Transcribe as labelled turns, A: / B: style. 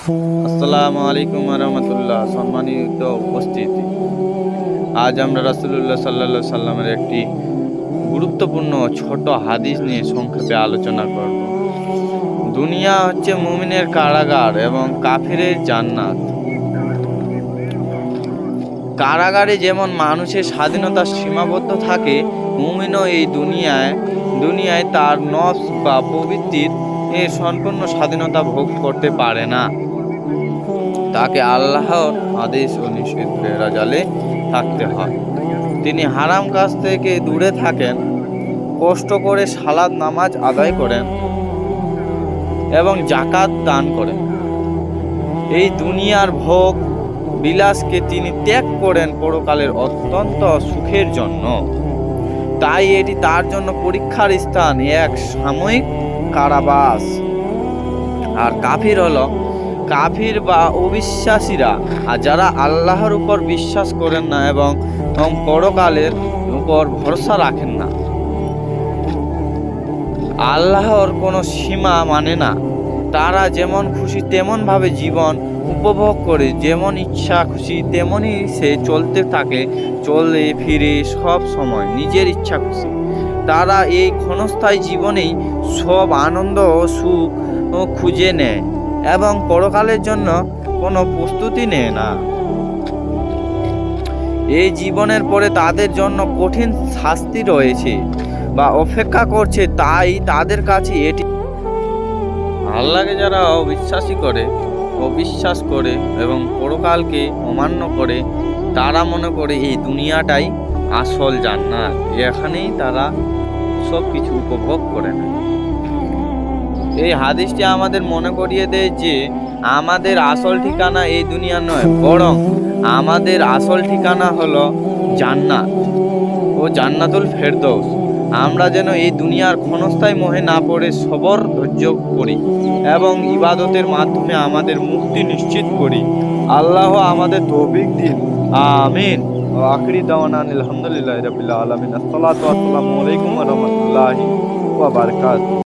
A: আসসালামু আলাইকুম রহমতুল্লাহ। সম্মানিত উপস্থিতি, আজ আমরা রাসূলুল্লাহ সাল্লাল্লাহু সাল্লামের একটি গুরুত্বপূর্ণ ছোট হাদিস নিয়ে সংক্ষেপে আলোচনা করব। দুনিয়া হচ্ছে মুমিনের কারাগার এবং কাফিরের জান্নাত। কারাগারে যেমন মানুষের স্বাধীনতা সীমাবদ্ধ থাকে, মুমিনও এই দুনিয়ায় তার নফস বা প্রবৃত্তির সম্পূর্ণ স্বাধীনতা ভোগ করতে পারে না। তাকে আল্লাহর আদেশ ও নিষেধের জালে থাকতে হয়। তিনি হারাম কাজ থেকে দূরে থাকেন, কষ্ট করে সালাত নামাজ আদায় করেন এবং জাকাত দান করেন। এই দুনিয়ার ভোগ বিলাসকে তিনি ত্যাগ করেন পরকালের অত্যন্ত সুখের জন্য। তাই এটি তার জন্য পরীক্ষার স্থান, এক সাময়িক কারাবাস। আর কাফির বা অবিশ্বাসীরা, আর যারা আল্লাহর উপর বিশ্বাস করেন না এবং পরকালের উপর ভরসা রাখেন না, আল্লাহর কোনো সীমা মানে না। তারা যেমন খুশি তেমন ভাবে জীবন উপভোগ করে, যেমন ইচ্ছা খুশি তেমনই সে চলতে থাকে, চলে ফিরে সব সময় নিজের ইচ্ছা খুশি। তারা এই ক্ষণস্থায়ী জীবনেই সব আনন্দ ও সুখ খুঁজে নেয় এবং পরকালের জন্য কোনো প্রস্তুতি নেয় না। এই জীবনের পরে তাদের জন্য কঠিন শাস্তি রয়েছে বা অপেক্ষা করছে। তাই তাদের কাছে এটি আল্লাহকে যারা অবিশ্বাস করে এবং পরকালকে অমান্য করে, তারা মনে করে এই দুনিয়াটাই আসল জান্নাত, এখানেই তারা সব কিছু উপভোগ করে না। এই হাদিসটি আমাদের মনে করিয়ে দেয় যে আমাদের আসল ঠিকানা এই দুনিয়া নয়, বরং আমাদের আসল ঠিকানা হলো জান্নাত ও জান্নাতুল ফেরদৌস। আমরা যেন এই দুনিয়ার ক্ষণস্থায়ী মোহে না পড়ে সবর ধৈর্য করি এবং ইবাদতের মাধ্যমে আমাদের মুক্তি নিশ্চিত করি। আল্লাহ আমাদের তৌফিক দিন, আমিন। ওয়া আখিরি দাওয়ানা আলহামদুলিল্লাহি রাব্বিল আলামিন। আসসালাতু ওয়াসসালামু আলাইকুম ওয়া রাহমাতুল্লাহি ওয়া বারাকাতুহু।